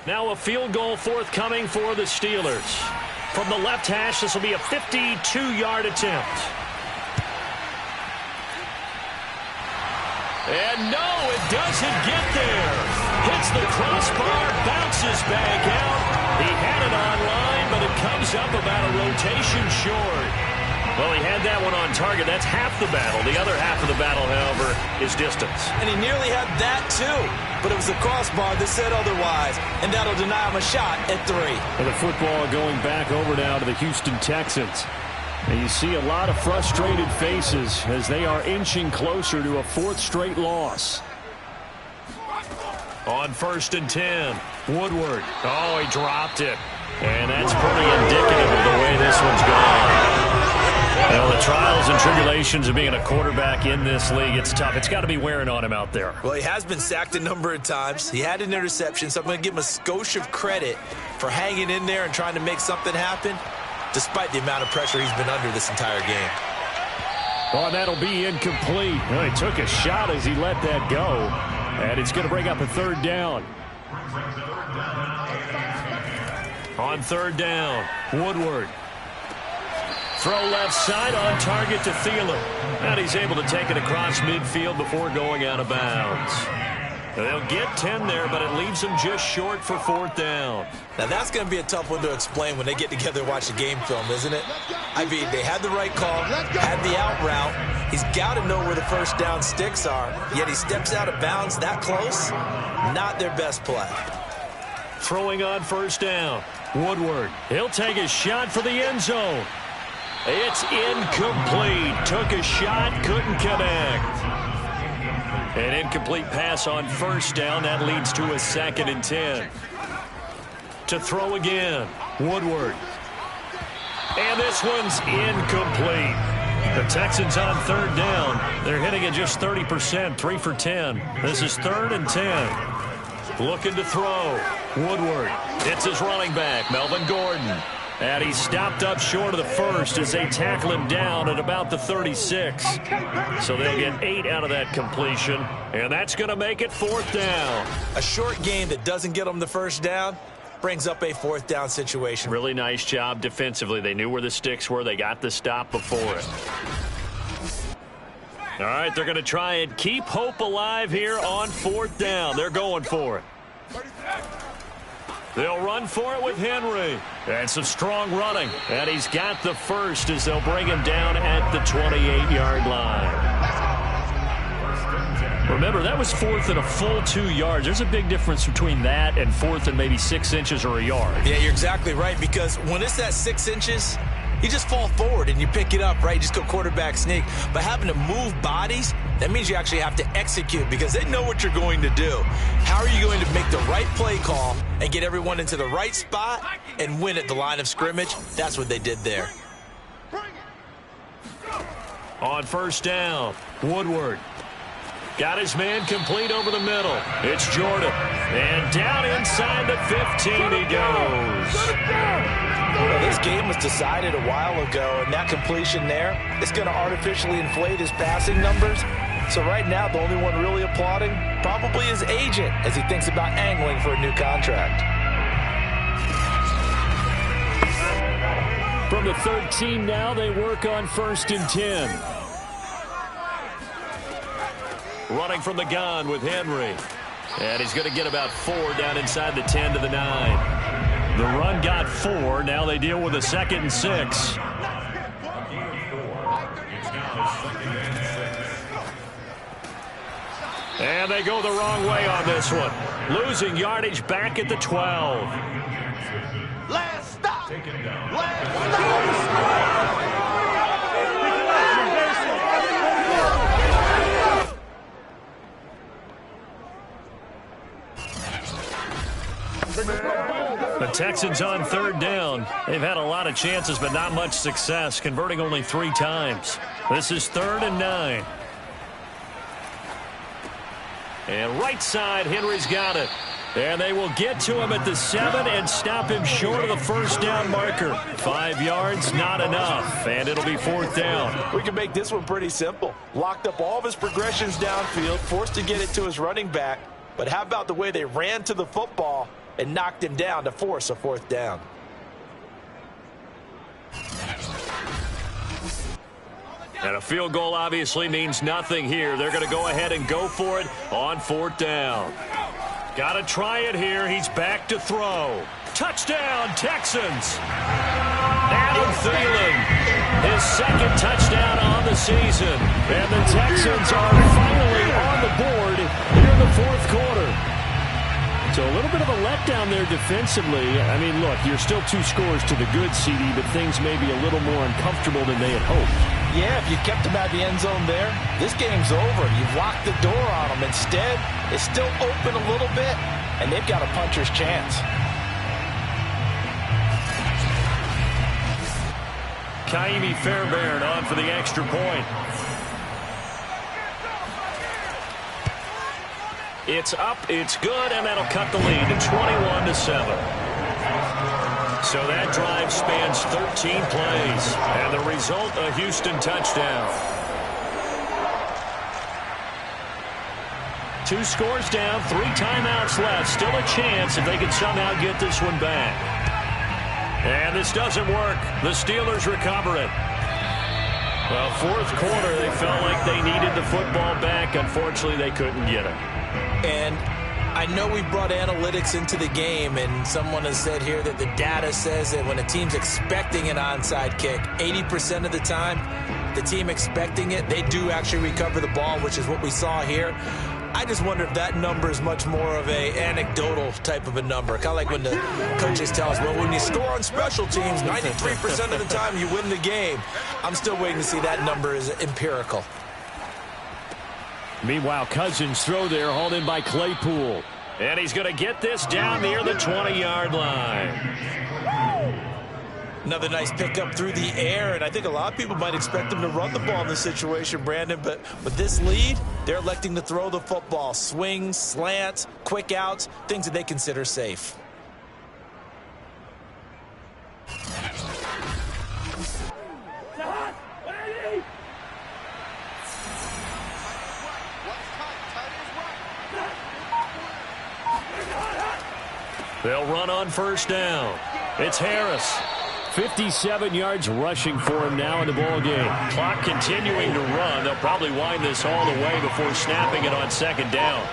Now a field goal forthcoming for the Steelers. From the left hash, this will be a 52-yard attempt. And no, it doesn't get there. Hits the crossbar, bounces back out. He had it online, but it comes up about a rotation short. Well, he had that one on target. That's half the battle. The other half of the battle, however, is distance. And he nearly had that, too. But it was the crossbar that said otherwise, and that'll deny him a shot at 3. And the football going back over now to the Houston Texans. And you see a lot of frustrated faces as they are inching closer to a 4th straight loss. On 1st and 10, Woodward. Oh, he dropped it. And that's pretty indicative of the way this one's gone. You know, the trials and tribulations of being a quarterback in this league, it's tough. It's got to be wearing on him out there. Well, he has been sacked a number of times. He had an interception, so I'm going to give him a skosh of credit for hanging in there and trying to make something happen, despite the amount of pressure he's been under this entire game. Oh, that'll be incomplete. Well, he took a shot as he let that go, and it's going to bring up a 3rd down. On 3rd down, Woodward. Throw left side on target to Thielen. And he's able to take it across midfield before going out of bounds. They'll get 10 there, but it leaves them just short for 4th down. Now, that's going to be a tough one to explain when they get together and watch the game film, isn't it? I mean, they had the right call, had the out route. He's got to know where the 1st down sticks are, yet he steps out of bounds that close. Not their best play. Throwing on 1st down, Woodward. He'll take a shot for the end zone. It's incomplete. Took a shot, couldn't connect. An incomplete pass on 1st down. That leads to a 2nd and 10. To throw again, Woodward. And this one's incomplete. The Texans on 3rd down. They're hitting at just 30%, 3 for 10. This is 3rd and 10. Looking to throw. Woodward. It's his running back, Melvin Gordon. And he's stopped up short of the 1st as they tackle him down at about the 36. So they'll get 8 out of that completion, and that's going to make it 4th down. A short game that doesn't get them the 1st down brings up a 4th down situation. Really nice job defensively. They knew where the sticks were. They got the stop before it. All right, they're going to try and keep hope alive here on 4th down. They're going for it. They'll run for it with Henry. And some strong running. And he's got the 1st as they'll bring him down at the 28-yard line. Remember, that was 4th and a full 2 yards. There's a big difference between that and 4th and maybe 6 inches or a yard. Yeah, you're exactly right, because when it's that 6 inches, you just fall forward and you pick it up, right? You just go quarterback sneak. But having to move bodies, that means you actually have to execute because they know what you're going to do. How are you going to make the right play call and get everyone into the right spot and win at the line of scrimmage? That's what they did there. On 1st down, Woodward. Got his man complete over the middle. It's Jordan. And down inside the 15 he goes. Well, this game was decided a while ago, and that completion there is going to artificially inflate his passing numbers. So right now, the only one really applauding probably his agent as he thinks about angling for a new contract. From the 13 now, they work on 1st and 10. Running from the gun with Henry. And he's going to get about 4 down inside the 10 to the 9. The run got 4. Now they deal with a 2nd and 6. And they go the wrong way on this one. Losing yardage back at the 12. Last stop. Last stop. The Texans on 3rd down. They've had a lot of chances, but not much success, converting only 3 times. This is 3rd and 9. And right side, Henry's got it. And they will get to him at the 7 and stop him short of the 1st down marker. 5 yards, not enough, and it'll be 4th down. We can make this one pretty simple. Locked up all of his progressions downfield, forced to get it to his running back. But how about the way they ran to the football and knocked him down to force a 4th down? And a field goal obviously means nothing here. They're going to go ahead and go for it on 4th down. Got to try it here. He's back to throw. Touchdown, Texans. Adam Thielen, his 2nd touchdown on the season. And the Texans are finally on the board here in the 4th quarter. So a little bit of a letdown there defensively. I mean, look, you're still 2 scores to the good, CD, but things may be a little more uncomfortable than they had hoped. Yeah, if you kept him out of the end zone there, this game's over. You've locked the door on him. Instead, it's still open a little bit, and they've got a puncher's chance. Kaimi Fairbairn on for the extra point. It's up, it's good, and that'll cut the lead to 21-7. So that drive spans 13 plays, and the result, a Houston touchdown. 2 scores down, 3 timeouts left. Still a chance if they can somehow get this one back. And this doesn't work. The Steelers recover it. Well, 4th quarter, they felt like they needed the football back. Unfortunately, they couldn't get it. And I know we brought analytics into the game, and someone has said here that the data says that when a team's expecting an onside kick, 80% of the time, the team expecting it, they do actually recover the ball, which is what we saw here. I just wonder if that number is much more of a anecdotal type of a number. Kind of like when the coaches tell us, well, when you score on special teams, 93% of the time you win the game. I'm still waiting to see that number is empirical. Meanwhile, Cousins throw there, hauled in by Claypool. And he's going to get this down near the 20-yard line. Another nice pickup through the air, and I think a lot of people might expect them to run the ball in this situation, Brandon, but with this lead, they're electing to throw the football. Swings, slants, quick outs, things that they consider safe. They'll run on 1st down. It's Harris. 57 yards rushing for him now in the ball game. Clock continuing to run. They'll probably wind this all the way before snapping it on 2nd down.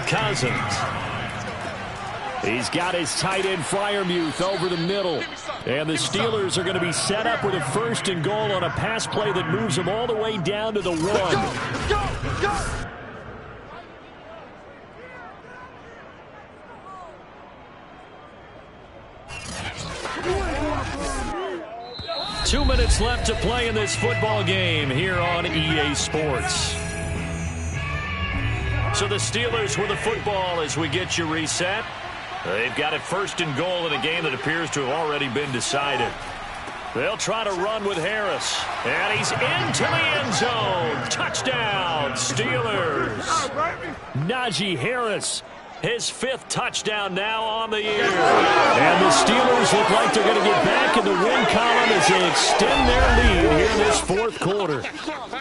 Cousins. He's got his tight end Freiermuth over the middle. And the Steelers are going to be set up with a 1st and goal on a pass play that moves them all the way down to the 1. Go! 2 minutes left to play in this football game here on EA Sports. So the Steelers with the football as we get you reset. They've got it 1st and goal in a game that appears to have already been decided. They'll try to run with Harris. And he's into the end zone. Touchdown, Steelers. Najee Harris. His 5th touchdown now on the year. And the Steelers look like they're going to get back in the win column as they extend their lead here in this 4th quarter.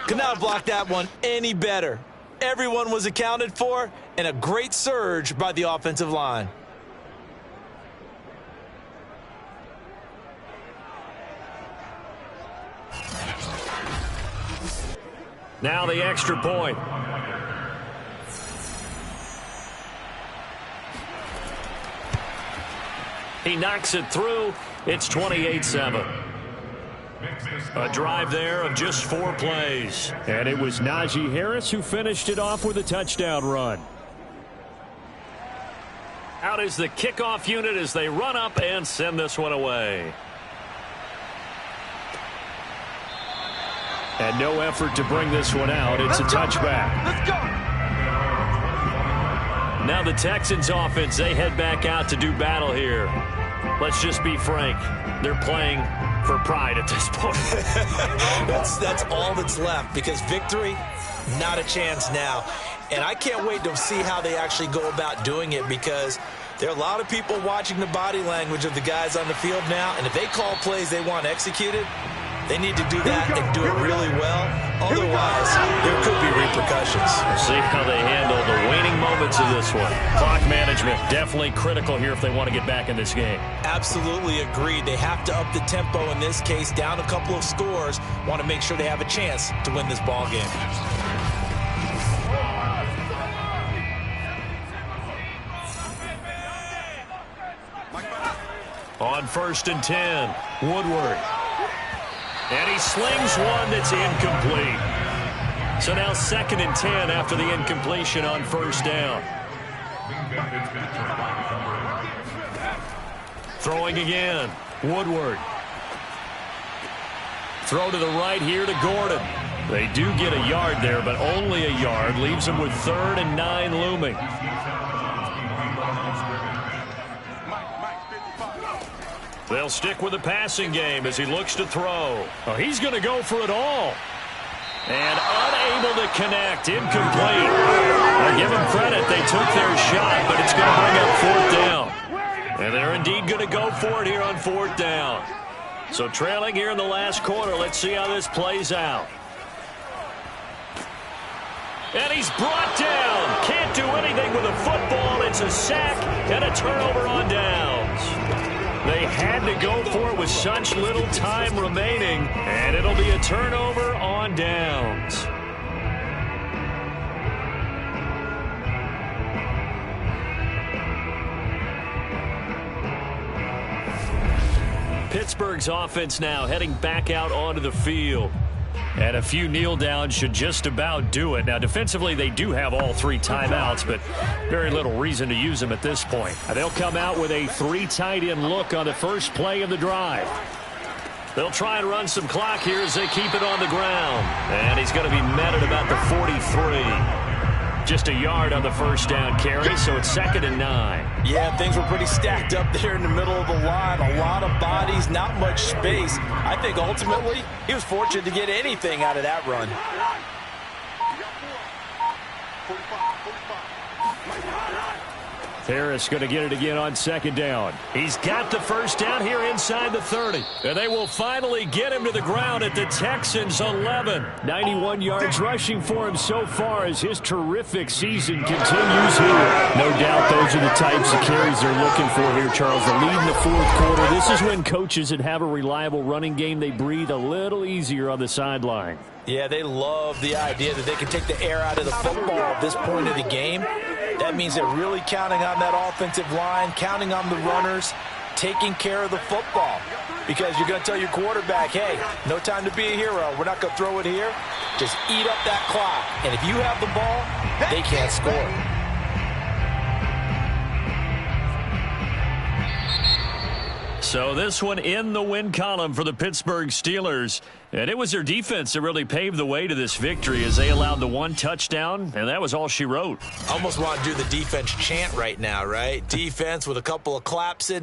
Could not have blocked that one any better. Everyone was accounted for, and a great surge by the offensive line. Now the extra point. He knocks it through. It's 28-7. A drive there of just 4 plays. And it was Najee Harris who finished it off with a touchdown run. Out is the kickoff unit as they run up and send this one away. And no effort to bring this one out. It's a touchback. Let's go. Now the Texans offense, they head back out to do battle here. Let's just be frank. They're playing for pride at this point. That's all that's left, because victory, not a chance now. And I can't wait to see how they actually go about doing it, because there are a lot of people watching the body language of the guys on the field now, and if they call plays they want executed, they need to do that and do it really well. Otherwise, there could be repercussions. We'll see how they handle the waning moments of this one. Clock management definitely critical here if they want to get back in this game. Absolutely agreed. They have to up the tempo in this case, down a couple of scores. Want to make sure they have a chance to win this ball game. On 1st and 10, Woodward. And he slings one that's incomplete. So now 2nd and 10 after the incompletion on 1st down. Throwing again, Woodward. Throw to the right here to Gordon. They do get a yard there, but only a yard. Leaves them with 3rd and 9 looming. They'll stick with the passing game as he looks to throw. Oh, he's going to go for it all. And unable to connect. Incomplete. I give them credit. They took their shot, but it's going to bring up 4th down. And they're indeed going to go for it here on 4th down. So trailing here in the last quarter. Let's see how this plays out. And he's brought down. Can't do anything with a football. It's a sack and a turnover on downs. They had to go for it with such little time remaining, and it'll be a turnover on downs. Pittsburgh's offense now heading back out onto the field. And a few kneel downs should just about do it. Now, defensively, they do have all 3 timeouts, but very little reason to use them at this point. They'll come out with a 3 tight end look on the first play of the drive. They'll try and run some clock here as they keep it on the ground. And he's going to be met at about the 43. Just a yard on the 1st down carry, so it's 2nd and 9. Yeah, things were pretty stacked up there in the middle of the line. A lot of bodies, not much space. I think ultimately he was fortunate to get anything out of that run. Harris going to get it again on 2nd down. He's got the 1st down here inside the 30. And they will finally get him to the ground at the Texans' 11. 91 yards rushing for him so far as his terrific season continues here. No doubt those are the types of carries they're looking for here, Charles. The lead in the 4th quarter. This is when coaches that have a reliable running game, they breathe a little easier on the sideline. Yeah, they love the idea that they can take the air out of the football at this point of the game. That means they're really counting on that offensive line, counting on the runners, taking care of the football. Because you're going to tell your quarterback, hey, no time to be a hero. We're not going to throw it here. Just eat up that clock. And if you have the ball, they can't score. So this one in the win column for the Pittsburgh Steelers. And it was their defense that really paved the way to this victory as they allowed the 1 touchdown, and that was all she wrote. Almost want to do the defense chant right now, right? Defense with a couple of claps in.